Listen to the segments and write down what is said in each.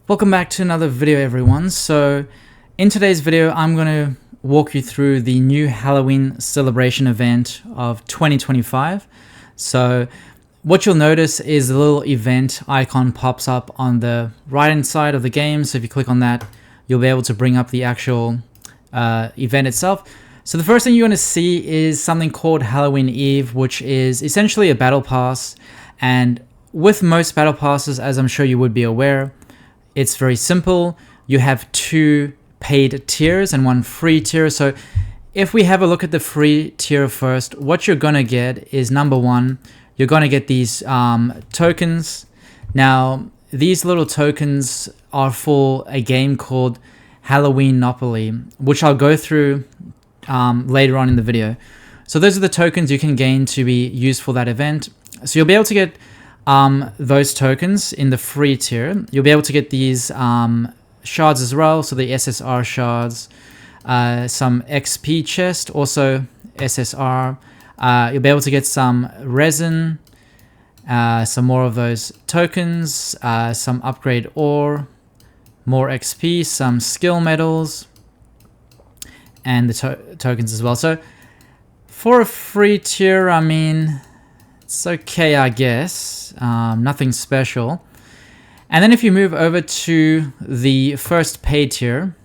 Welcome back to another video, everyone. So in today's video, I'm going to walk you through the new Halloween celebration event of 2025. So what you'll notice is a little event icon pops up on the right hand side of the game. So if you click on that, you'll be able to bring up the actual event itself. So the first thing you're going to see is something called HalloweenEve, which is essentially a battle pass. And with most battle passes, as I'm sure you would be aware, it's very simple. You have two paid tiers and one free tier. So if we have a look at the free tier first, what you're going to get is number one, you're going to get these tokens. Now, these little tokens are for a game called Halloweenopoly, which I'll go through later on in the video. So those are the tokens you can gain to be used for that event. So you'll be able to get those tokens in the free tier. You'll be able to get these shards as well, so the SSR shards, some XP chest, also SSR. You'll be able to get some resin, some more of those tokens, some upgrade ore, more XP, some skill medals, and the tokens as well. So for a free tier, I mean, it's okay, I guess. Nothing special. And then if you move over to the first paid tier,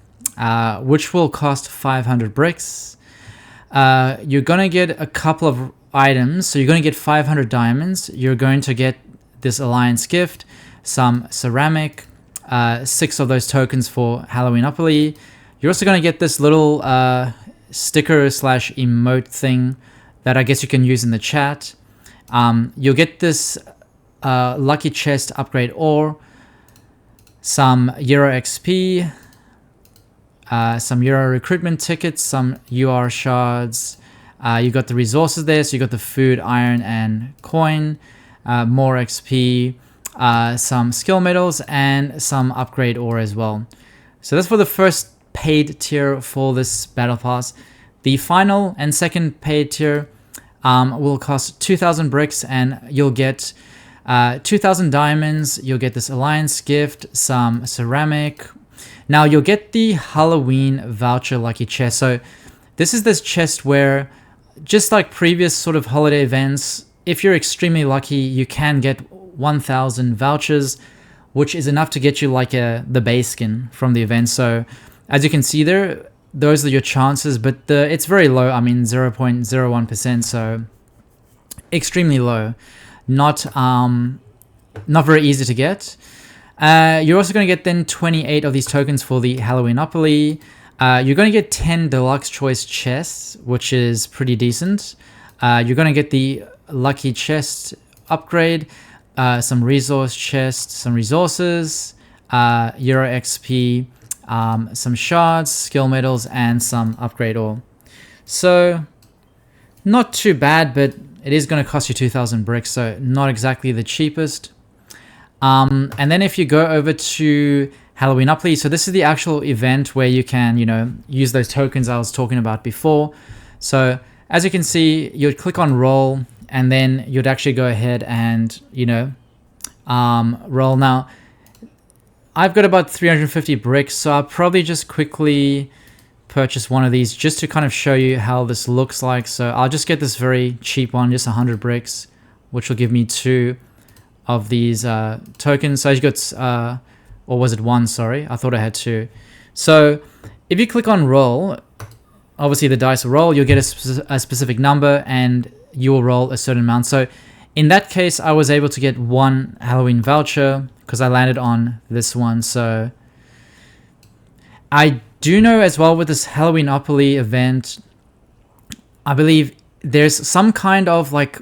which will cost 500 bricks, you're going to get a couple of items. So you're going to get 500 diamonds. You're going to get this alliance gift, some ceramic, 6 of those tokens for Halloweenopoly. You're also going to get this little sticker slash emote thing that I guess you can use in the chat. You'll get this lucky chest upgrade ore, some Euro XP, some Euro recruitment tickets, some UR shards. You got the resources there, so you got the food, iron, and coin, more XP, some skill medals, and some upgrade ore as well. So that's for the first paid tier for this battle pass. The final and second paid tier will cost 2,000 bricks, and you'll get 2,000 diamonds. You'll get this alliance gift, some ceramic. Now you'll get the Halloween voucher lucky chest. So this is this chest where, just like previous sort of holiday events, if you're extremely lucky, you can get 1,000 vouchers, which is enough to get you like the base skin from the event. So as you can see there, those are your chances, but it's very low. I mean, 0.01%, so extremely low. Not very easy to get. You're also going to get then 28 of these tokens for the Halloweenopoly. You're going to get 10 deluxe choice chests, which is pretty decent. You're going to get the lucky chest upgrade, some resource chests, some resources, Euro XP, some shards, skill medals, and some upgrade ore. So not too bad, but it is going to cost you 2,000 bricks, so not exactly the cheapest. And then if you go over to Halloweenopoly, so this is the actual event where you can, use those tokens I was talking about before. So as you can see, you'd click on roll, and then you'd actually go ahead and, roll. Now, I've got about 350 bricks, so I'll probably just quickly purchase one of these just to kind of show you how this looks like. So I'll just get this very cheap one, just 100 bricks, which will give me 2 of these tokens. So you got, or was it 1? Sorry, I thought I had 2. So if you click on roll, obviously the dice will roll, you'll get a specific number and you will roll a certain amount. So in that case, I was able to get 1 Halloween voucher because I landed on this one. So I do know as well with this Halloweenopoly event, I believe there's some kind of like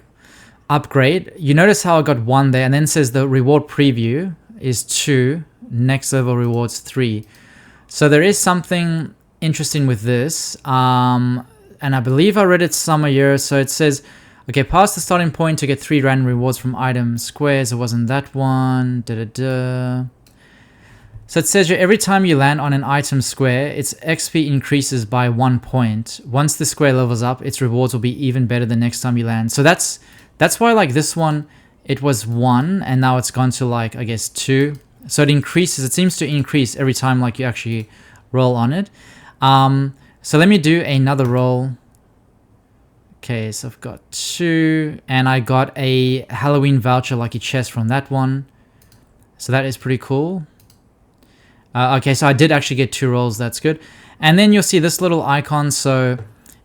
upgrade. You notice how I got 1 there, and then it says the reward preview is 2, next level rewards 3. So there is something interesting with this. And I believe I read it somewhere here. So it says, okay, pass the starting point to get 3 random rewards from item squares. It wasn't that one. So it says here, every time you land on an item square, its XP increases by 1 point. Once the square levels up, its rewards will be even better the next time you land. So that's why like this one, it was 1 and now it's gone to like, I guess 2. So it increases, it seems to increase every time like you actually roll on it. So let me do another roll. Okay, so I've got 2, and I got a Halloween voucher lucky chest from that one. So that is pretty cool. Okay, so I did actually get 2 rolls, that's good. And then you'll see this little icon, so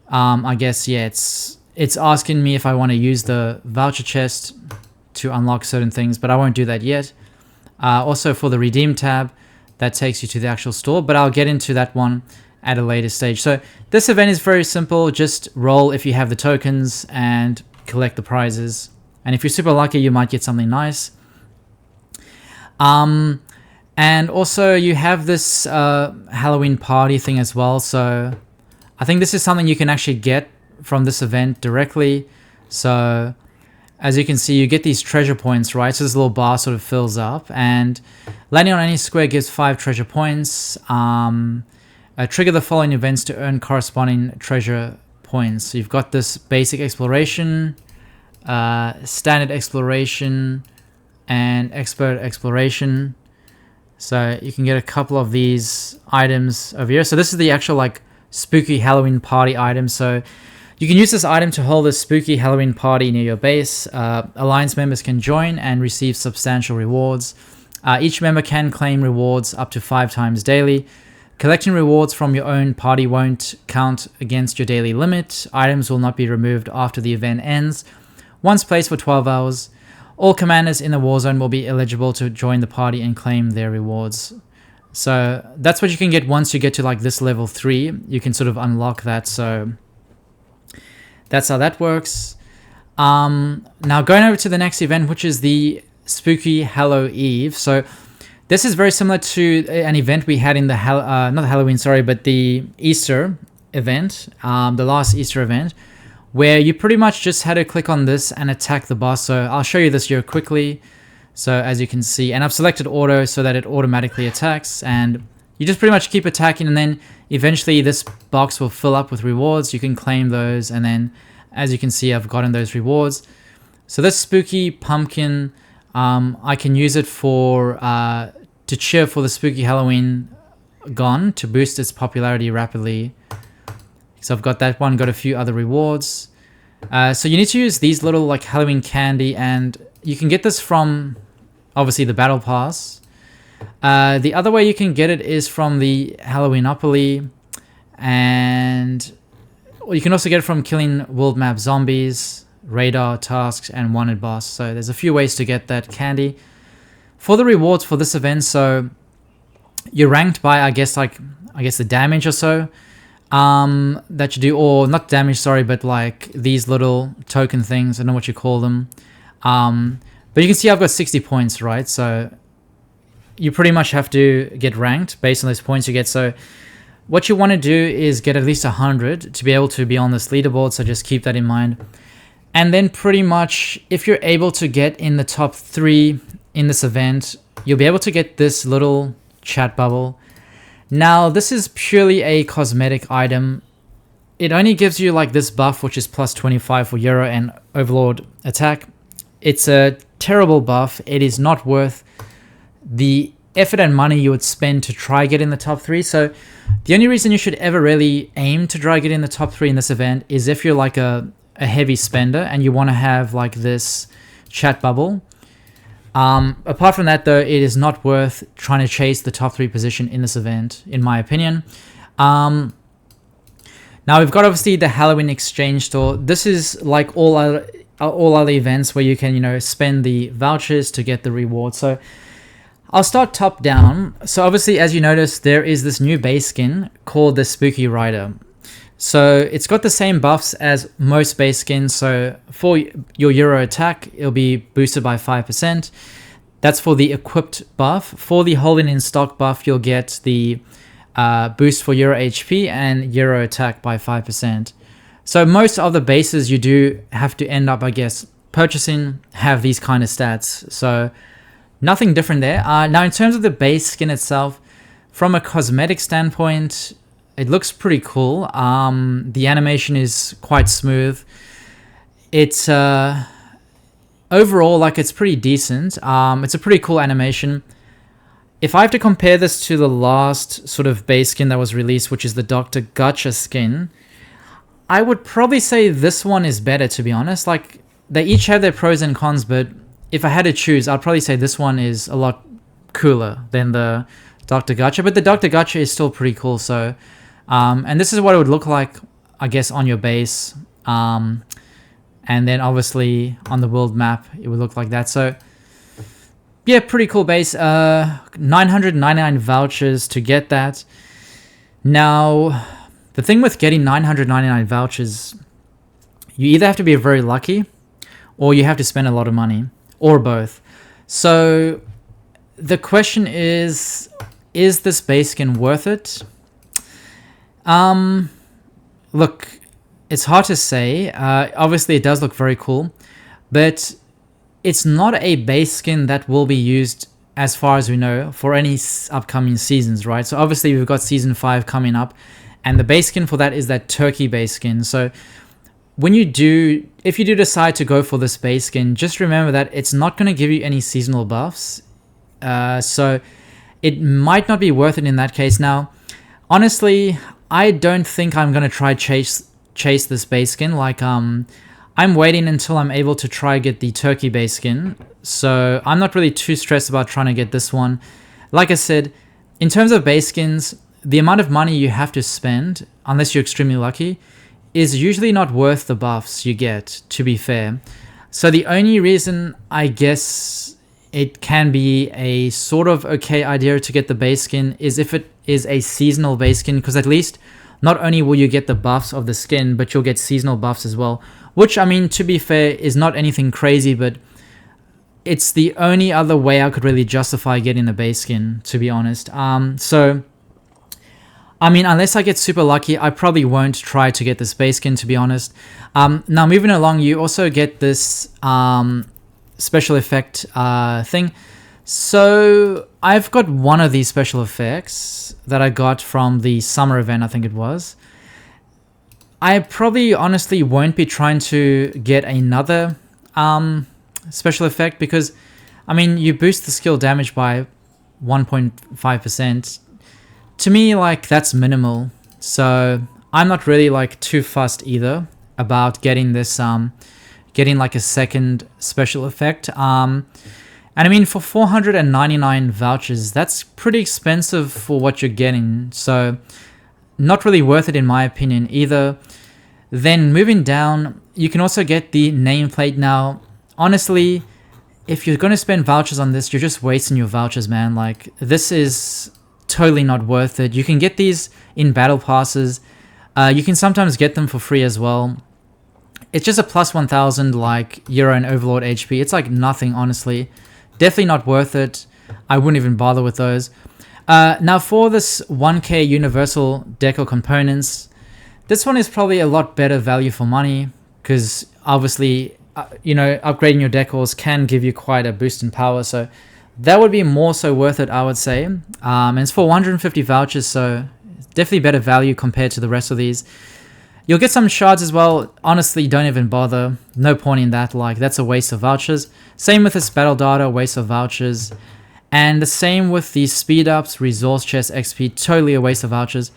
I guess, yeah, it's asking me if I want to use the voucher chest to unlock certain things, but I won't do that yet. Also for the redeem tab, that takes you to the actual store, but I'll get into that one at a later stage. So this event is very simple. Just roll if you have the tokens and collect the prizes. And if you're super lucky, you might get something nice. And also you have this Halloween party thing as well. So I think this is something you can actually get from this event directly. So as you can see, you get these treasure points, right? So this little bar sort of fills up, and landing on any square gives 5 treasure points. Trigger the following events to earn corresponding treasure points. So you've got this basic exploration, standard exploration, and expert exploration. So you can get a couple of these items over here. So this is the actual like spooky Halloween party item. So you can use this item to hold a spooky Halloween party near your base. Alliance members can join and receive substantial rewards. Each member can claim rewards up to 5 times daily. Collecting rewards from your own party won't count against your daily limit. Items will not be removed after the event ends. Once placed for 12 hours, all commanders in the war zone will be eligible to join the party and claim their rewards. So that's what you can get once you get to like this level 3. You can sort of unlock that. So that's how that works. Now going over to the next event, which is the Spooky HallowEve. So this is very similar to an event we had in the not Halloween, sorry, but the Easter event, the last Easter event, where you pretty much just had to click on this and attack the boss. So I'll show you this here quickly. So as you can see, and I've selected auto so that it automatically attacks, and you just pretty much keep attacking, and then eventually this box will fill up with rewards. You can claim those, and then as you can see, I've gotten those rewards. So this spooky pumpkin, I can use it for to cheer for the spooky Halloween gun to boost its popularity rapidly. So I've got that one, got a few other rewards. So you need to use these little like Halloween candy, and you can get this from obviously the battle pass. The other way you can get it is from the Halloweenopoly, and you can also get it from killing world map zombies, radar tasks, and wanted boss. So there's a few ways to get that candy. For the rewards for this event, so you're ranked by I guess the damage or so that you do, or not damage, sorry, but like these little token things. I don't know what you call them. But you can see I've got 60 points, right? So you pretty much have to get ranked based on those points you get. So what you want to do is get at least 100 to be able to be on this leaderboard. So just keep that in mind. And then pretty much if you're able to get in the top 3 in this event, you'll be able to get this little chat bubble. Now this is purely a cosmetic item. It only gives you like this buff, which is plus 25 for Euro and Overlord attack. It's a terrible buff. It is not worth the effort and money you would spend to try get in the top 3. So the only reason you should ever really aim to try get in the top 3 in this event is if you're like a heavy spender and you want to have like this chat bubble. Apart from that though, it is not worth trying to chase the top 3 position in this event, in my opinion. Now we've got obviously the Halloween exchange store. This is like all other events where you can, you know, spend the vouchers to get the reward. So I'll start top down. So obviously, as you notice, there is this new base skin called the Spooky Rider. So it's got the same buffs as most base skins. So for your Euro attack, it'll be boosted by 5%. That's for the equipped buff. For the holding in stock buff, you'll get the boost for Euro HP and Euro attack by 5%. So most of the bases you do have to end up, I guess, purchasing have these kind of stats. So nothing different there. Now in terms of the base skin itself, from a cosmetic standpoint, it looks pretty cool. The animation is quite smooth. It's overall, like, it's pretty decent. It's a pretty cool animation. if I have to compare this to the last sort of base skin that was released, which is the Dr. Gacha skin, I would probably say this one is better, to be honest. Like, they each have their pros and cons, but if I had to choose, I'd probably say this one is a lot cooler than the Dr. Gacha, but the Dr. Gacha is still pretty cool. So, and this is what it would look like, I guess, on your base. And then obviously on the world map, it would look like that. So yeah, pretty cool base. 999 vouchers to get that. Now, the thing with getting 999 vouchers, you either have to be very lucky or you have to spend a lot of money, or both. So the question is this base skin worth it? Look, it's hard to say. Obviously, it does look very cool, but it's not a base skin that will be used, as far as we know, for any upcoming seasons, right? So obviously, we've got Season 5 coming up, and the base skin for that is that turkey base skin. So if you do decide to go for this base skin, just remember that it's not going to give you any seasonal buffs. So it might not be worth it in that case. Now, honestly, I don't think I'm going to try chase this base skin. Like, I'm waiting until I'm able to try get the turkey base skin. So I'm not really too stressed about trying to get this one. Like I said, in terms of base skins, the amount of money you have to spend, unless you're extremely lucky, is usually not worth the buffs you get, to be fair. So the only reason I guess it can be a sort of okay idea to get the base skin is if it is a seasonal base skin, because at least not only will you get the buffs of the skin, but you'll get seasonal buffs as well. Which, I mean, to be fair, is not anything crazy, but it's the only other way I could really justify getting the base skin, to be honest. So, I mean, unless I get super lucky, I probably won't try to get this base skin, to be honest. Now, moving along, you also get this special effect thing. So, I've got one of these special effects that I got from the summer event, I think it was. I probably honestly won't be trying to get another special effect because, I mean, you boost the skill damage by 1.5%. To me, like, that's minimal. So I'm not really like too fussed either about getting this, getting like a second special effect. And I mean, for 499 vouchers, that's pretty expensive for what you're getting. So not really worth it in my opinion either. Then moving down, you can also get the nameplate. Now, honestly, if you're going to spend vouchers on this, you're just wasting your vouchers, man. Like, this is totally not worth it. You can get these in battle passes. You can sometimes get them for free as well. It's just a plus 1000 like Euro and Overlord HP. It's like nothing, honestly. Definitely not worth it. I wouldn't even bother with those. Now for this 1k universal deco components, this one is probably a lot better value for money because obviously, you know, upgrading your decors can give you quite a boost in power. So that would be more so worth it, I would say. And it's for 150 vouchers, so definitely better value compared to the rest of these. You'll get some shards as well. Honestly, don't even bother. No point in that. Like, that's a waste of vouchers. Same with this battle data, waste of vouchers. And the same with these speed ups, resource chest, XP, totally a waste of vouchers.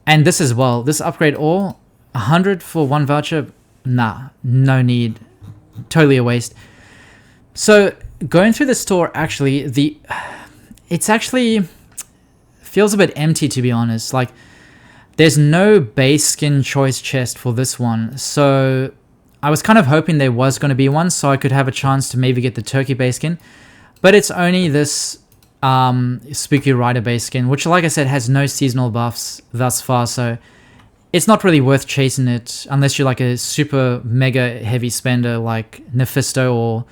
And this as well. This upgrade all 100 for one voucher. Nah, no need. Totally a waste. So going through the store, actually, it's actually feels a bit empty, to be honest. Like, there's no base skin choice chest for this one. So I was kind of hoping there was going to be one so I could have a chance to maybe get the turkey base skin. But it's only this Spooky Rider base skin, which, like I said, has no seasonal buffs thus far. So it's not really worth chasing it unless you're like a super mega heavy spender like Nephisto or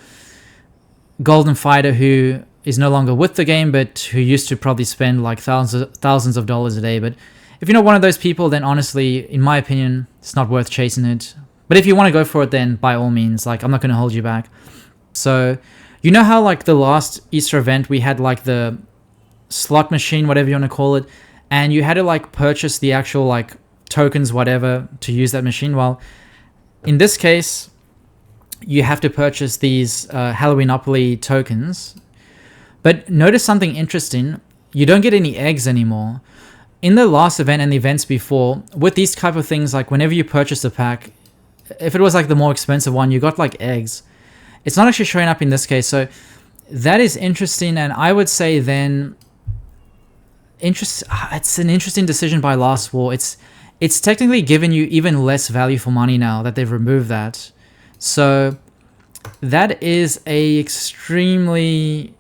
Golden Fighter, who is no longer with the game, but who used to probably spend like thousands of dollars a day. But if you're not one of those people, then honestly, in my opinion, it's not worth chasing it. But if you want to go for it, then by all means, like, I'm not going to hold you back. So, you know how like the last Easter event, we had like the slot machine, whatever you want to call it, and you had to like purchase the actual like tokens, whatever, to use that machine? Well, in this case, you have to purchase these Halloweenopoly tokens. But notice something interesting. You don't get any eggs anymore. In the last event and the events before, with these type of things, like whenever you purchase a pack, if it was like the more expensive one, you got like eggs. It's not actually showing up in this case. So that is interesting. And I would say then, it's an interesting decision by Last War. It's technically given you even less value for money now that they've removed that. So that is a extremely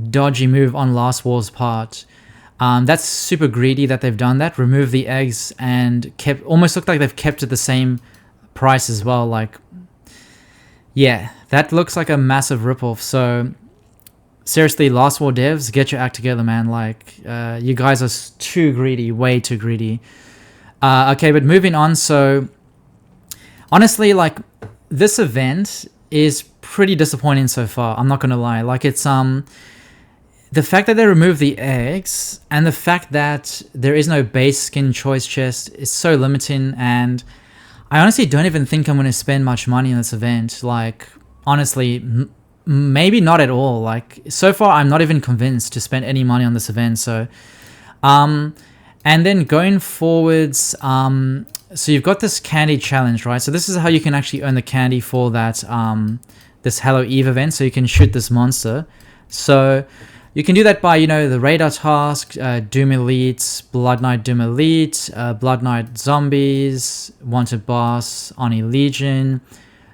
dodgy move on Last War's part. That's super greedy that they've done that. Removed the eggs and almost looked like they've kept it the same price as well. Like, yeah, that looks like a massive ripoff. So seriously, Last War devs, get your act together, man. Like, you guys are too greedy, way too greedy. Okay, but moving on. So honestly, like, this event is pretty disappointing so far. I'm not gonna lie. Like, it's the fact that they removed the eggs and the fact that there is no base skin choice chest is so limiting, and I honestly don't even think I'm gonna spend much money on this event. Like, honestly, maybe not at all. Like, so far I'm not even convinced to spend any money on this event. So and then going forwards, so you've got this candy challenge, right? So this is how you can actually earn the candy for that this HallowEve event. So you can shoot this monster. So you can do that by, the radar task, Doom Elite, Blood Knight Doom Elite, Blood Knight Zombies, Wanted Boss, Oni Legion,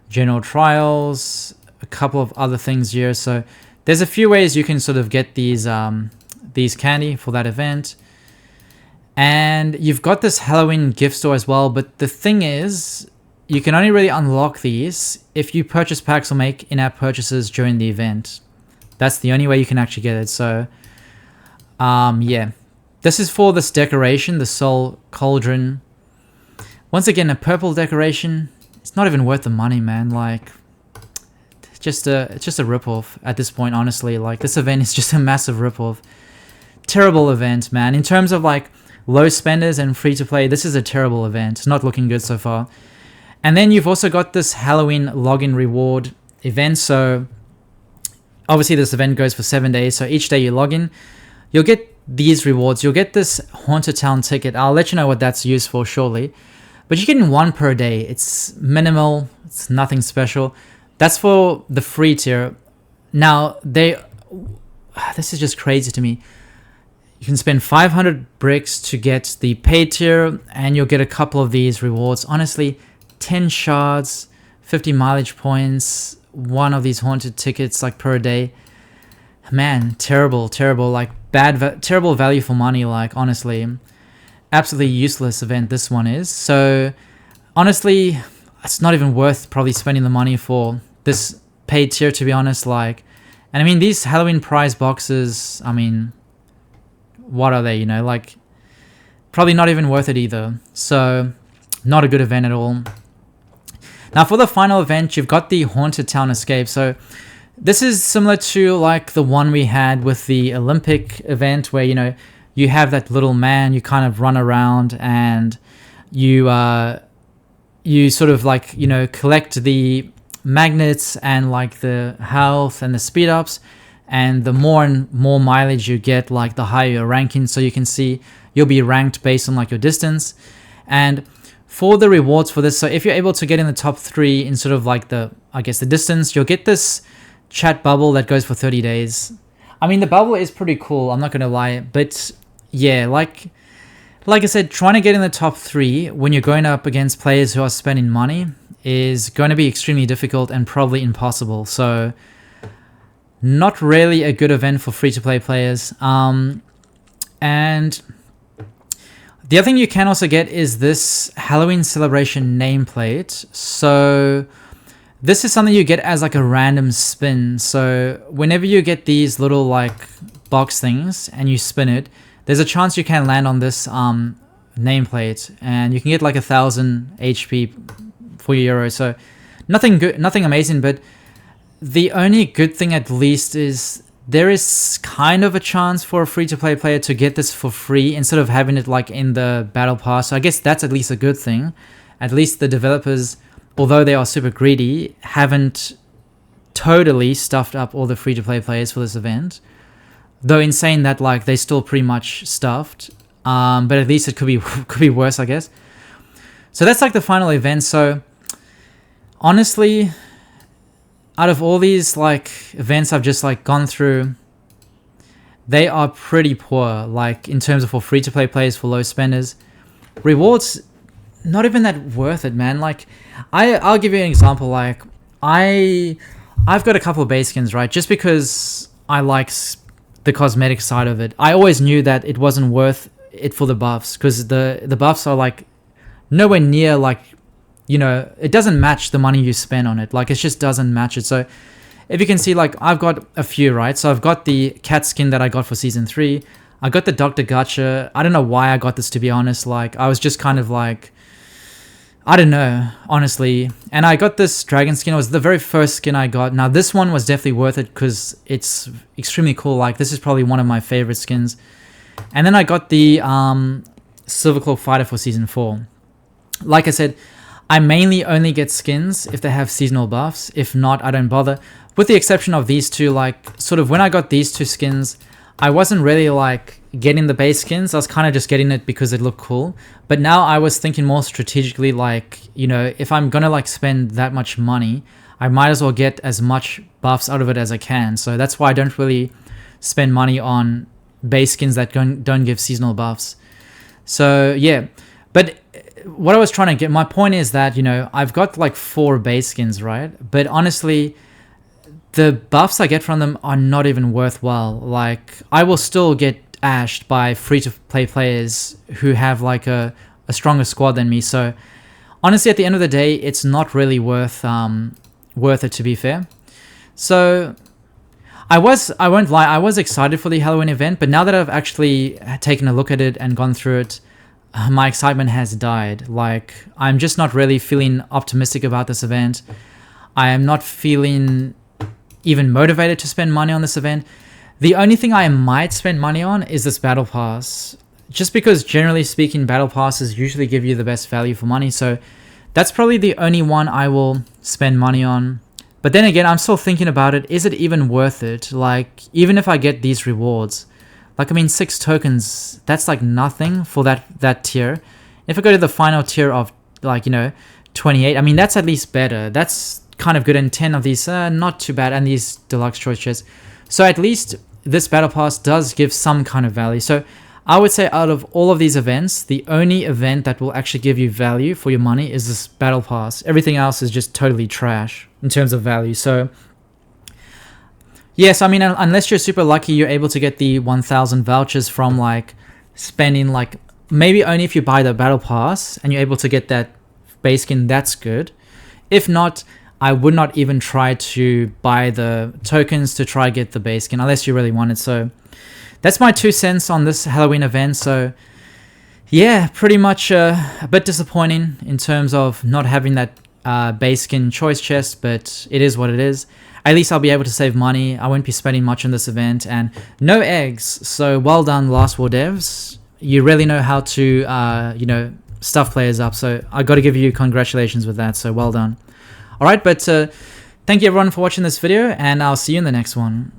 General Trials, a couple of other things here. So there's a few ways you can sort of get these candy for that event. And you've got this Halloween gift store as well, but the thing is, you can only really unlock these if you purchase packs or make in-app purchases during the event. That's the only way you can actually get it. So, yeah. This is for this decoration, the Soul Cauldron. Once again, a purple decoration. It's not even worth the money, man. Like, it's just a ripoff at this point, honestly. Like, this event is just a massive ripoff. Terrible event, man. In terms of, like, low spenders and free-to-play, this is a terrible event. It's not looking good so far. And then you've also got this Halloween login reward event. So obviously this event goes for 7 days. So each day you log in, you'll get these rewards. You'll get this Haunted Town ticket. I'll let you know what that's used for shortly. But you're getting one per day. It's minimal. It's nothing special. That's for the free tier. Now, this is just crazy to me. You can spend 500 bricks to get the paid tier, and you'll get a couple of these rewards. Honestly, 10 shards, 50 mileage points, one of these haunted tickets like per day. Man, terrible, like terrible value for money. Like, honestly, absolutely useless event this one is. So honestly, it's not even worth probably spending the money for this paid tier, to be honest. Like, and I mean, these Halloween prize boxes, I mean, what are they, like, probably not even worth it either. So not a good event at all. Now for the final event, you've got the Haunted Town Escape. So this is similar to like the one we had with the Olympic event where, you have that little man, you kind of run around and you sort of like, collect the magnets and like the health and the speed ups. And the more and more mileage you get, like the higher your ranking. So you can see you'll be ranked based on like your distance. And for the rewards for this, so if you're able to get in the top 3 in sort of like the distance, you'll get this chat bubble that goes for 30 days. I mean, the bubble is pretty cool, I'm not going to lie. But yeah, like I said, trying to get in the top 3 when you're going up against players who are spending money is going to be extremely difficult and probably impossible. So not really a good event for free-to-play players. And the other thing you can also get is this Halloween Celebration nameplate. So this is something you get as like a random spin. So whenever you get these little like box things and you spin it, there's a chance you can land on this nameplate, and you can get like 1,000 HP for your euro. So nothing good, nothing amazing, but the only good thing at least is there is kind of a chance for a free-to-play player to get this for free instead of having it like in the battle pass. So I guess that's at least a good thing. At least the developers, although they are super greedy, haven't totally stuffed up all the free-to-play players for this event. Though in saying that, like, they still pretty much stuffed. But at least it could be could be worse, I guess. So that's like the final event. So honestly, out of all these like events I've just like gone through, they are pretty poor, like in terms of for free to play players, for low spenders. Rewards, not even that worth it, man. Like I'll give you an example. Like I've got a couple of base skins, right? Just because I like the cosmetic side of it. I always knew that it wasn't worth it for the buffs, because the buffs are like nowhere near, like, you know, it doesn't match the money you spend on it. Like, it just doesn't match it. So if you can see, like, I've got a few, right? So I've got the cat skin that I got for season 3. I got the Dr. Gacha. I don't know why I got this, to be honest. Like, I was just kind of like, I don't know, honestly. And I got this dragon skin. It was the very first skin I got. Now, this one was definitely worth it because it's extremely cool. Like, this is probably one of my favorite skins. And then I got the Silver Claw Fighter for season 4. Like I said, I mainly only get skins if they have seasonal buffs. If not, I don't bother. With the exception of these two, like, sort of when I got these two skins, I wasn't really like getting the base skins. I was kind of just getting it because it looked cool. But now I was thinking more strategically, like, you know, if I'm gonna like spend that much money, I might as well get as much buffs out of it as I can. So that's why I don't really spend money on base skins that don't give seasonal buffs. So yeah, but what I was trying to get, my point is that, you know, I've got like 4 base skins, right? But honestly, the buffs I get from them are not even worthwhile. Like, I will still get ashed by free-to-play players who have like a stronger squad than me. So honestly, at the end of the day, it's not really worth it, to be fair. So I won't lie, I was excited for the Halloween event, but now that I've actually taken a look at it and gone through it, my excitement has died. Like, I'm just not really feeling optimistic about this event. I am not feeling even motivated to spend money on this event. The only thing I might spend money on is this battle pass, just because generally speaking, battle passes usually give you the best value for money. So that's probably the only one I will spend money on. But then again, I'm still thinking about it. Is it even worth it? Like, even if I get these rewards, like, I mean, 6 tokens, that's like nothing for that tier. If I go to the final tier of, like, you know, 28, I mean, that's at least better. That's kind of good. And 10 of these, not too bad. And these deluxe choice chests. So at least this battle pass does give some kind of value. So I would say out of all of these events, the only event that will actually give you value for your money is this battle pass. Everything else is just totally trash in terms of value. So yes, I mean, unless you're super lucky, you're able to get the 1,000 vouchers from like spending, like, maybe only if you buy the battle pass and you're able to get that base skin, that's good. If not, I would not even try to buy the tokens to try get the base skin unless you really want it. So that's my 2 cents on this Halloween event. So yeah, pretty much a bit disappointing in terms of not having that base skin choice chest, but it is what it is. At least I'll be able to save money. I won't be spending much on this event, and no eggs. So well done, Last War devs. You really know how to, you know, stuff players up. So I got to give you congratulations with that. So well done. All right, but thank you everyone for watching this video, and I'll see you in the next one.